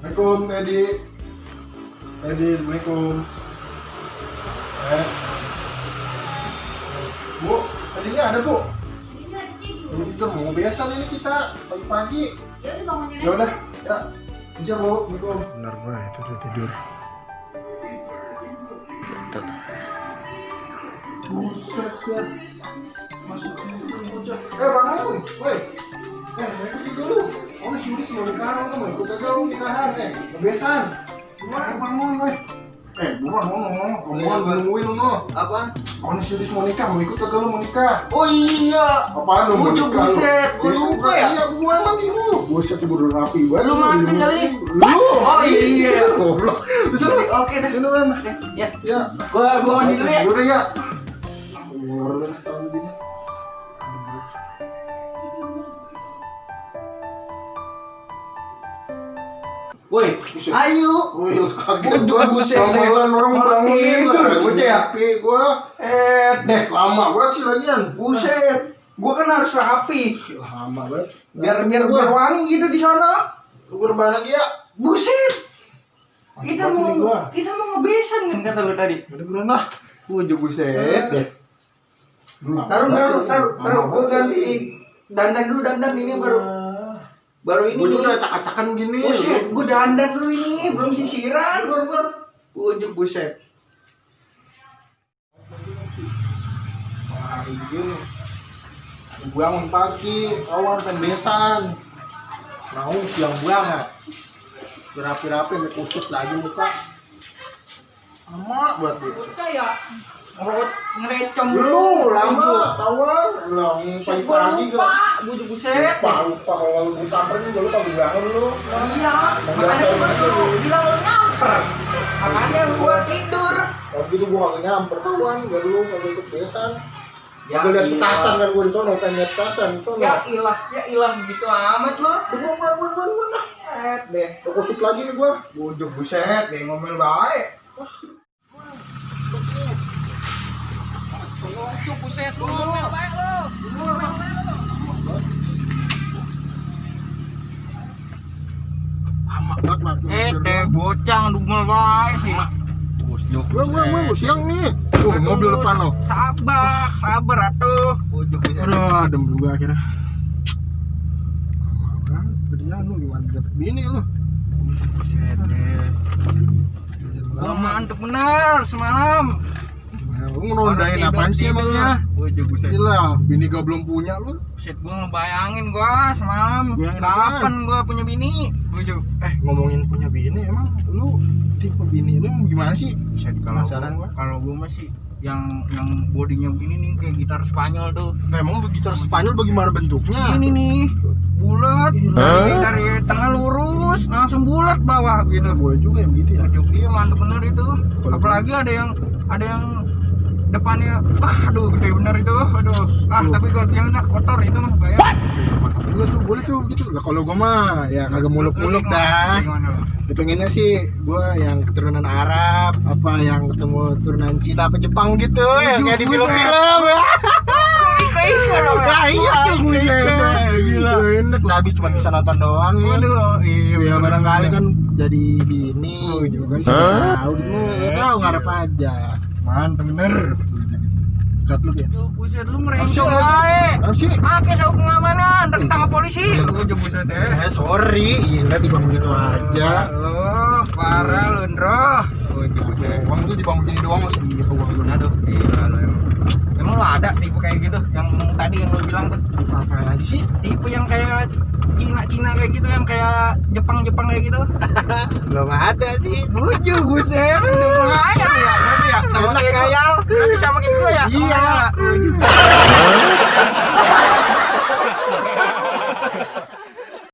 Assalamualaikum Teddy. Assalamualaikum. Bu, tadinya ada bu. Ini kita mau biasa ini kita pagi-pagi. Ya udah, ya. Bisa bu, Assalamualaikum. Benar banget itu udah tidur. Buset ya. Masuk bocah. Bangun, woi. Mereka tidur dulu. Oh, Syuri semua nikahan, mau ikut aja lu nikahan, kebiasaan. Bangun, woi. Buruan ngomong, nungguin lu. Apa? Oh, Syuri semua nikah, mau ikut aja lu mau nikah. Oh iya. Apaan lu mau nikah? Buset, gua lupa ya. Iya, gua mandi dulu. Buset, tidur rapi banget. Lu mandi kali? Lu. Oh iya. Goblok. Bisa Oke dah. beneran. Ya. Ya. Gua mandi dulu ya. Udah ya. Ngorok tahun ini. Woi, ayo. Wih, kaget Gua buset. Ramalan orang bangunin lah. Tidur, bocah ya? Gua lama banget sih lagian. Buset. Gua kan harus rapi. Lama banget. Biar wangi gitu di sana. Lu berbahan lagi ya? Buset. Kita Mati nih mau ngebesan kan kata lu tadi. Udah beneran lah. Buset deh. Taruh. Gua ganti dandan dulu ini baru ini. Gua juga udah cak-cakan gini. Buset, gua dandan dulu ini, belum sisiran. Ujuk buset. Wah, begini. Bangun pagi, awal pembesan. Mau siang banget. Berapi-rapi, sampai kusut lagi muka. Lama buat itu. Kayak ngerecom Dulu lama, tawar. Pagi-pagi lupa, bujuk buset. Lupa kalau lu samperin dulu kamu bangun lu. Iya, makanya gua bilang lu nyamper. Makanya gua tidur. Waktu itu gua kagak nyamper kawan, gak lu kagak ikut besan. Ya, Gua liat iya. petasan kan gua di sono, pengen liat petasan di sono. Ya ilah gitu amat lu. Bener. Deh, Udah kusut lagi nih gua. bujuk buset, deh ngomel baik. Bujuk buset, lu ngomel baik lu. Lama banget lah. Deh bocang ngomel baik sih. Bujuk Gua siang nih. Tuh, mobil depan lo. Sabar atuh. Bujuk buset. Aduh, adem juga akhirnya. Lama banget. Kerjaan lu gimana dapet bini lu? Buset deh. Gua mantep bener semalam. Gimana lu ngerondain apaan sih emangnya? Bujuk buset. Gila, bini gak belum punya lu. Buset, gua ngebayangin gua semalam. Bayangin Kapan gua punya bini? Bujuk. Ngomongin punya bini emang lu tipe bini lu gimana sih? Buset, Penasaran gua. kalau gua masih yang bodinya begini nih kayak gitar Spanyol tuh. Nah, emang gitar Spanyol bagaimana bentuknya? Ini nih bulat, dari tengah lurus langsung bulat bawah gitu. Boleh juga yang gitu ya. Bujuk, iya mantep bener itu. Apalagi ada yang depannya, aduh gede bener itu, aduh. Tapi kalau yang udah kotor itu mah bayar. Mantap juga tuh, boleh tuh gitu. Lah kalau gua mah ya kagak muluk-muluk dah. Gimana lo? Ya pengennya sih gua yang keturunan Arab, apa yang ketemu keturunan Cina apa Jepang gitu, ya kayak di film-film. Ika dong. Iya, gila. Enak lah, habis cuma bisa nonton doang ya. Waduh, Ya barangkali kan jadi bini juga sih. Tahu gitu, ya tahu ngarep aja. Mantap bener. Kat lu ya. Buset lu merengsek wae. Sih. Pakai sabuk pengamanan, ditangkap polisi. Bujuk buset Sorry, iya dibangun gitu aja. Lo parah lu, Ndro. Bujuk buset. Uang tuh dibangun gini doang masih gitu uang lu. Aduh, gila lu emang. Emang lu ada tipe kayak gitu yang tadi yang lu bilang tuh? Apa lagi sih? Tipe yang kayak Cina kayak gitu, yang kayak Jepang kayak gitu? Belum ada sih. Bujuk buset. Lumayan ya, berarti ya. Sama Enak kayak kayal. Berarti sama kayak gue ya? Iya.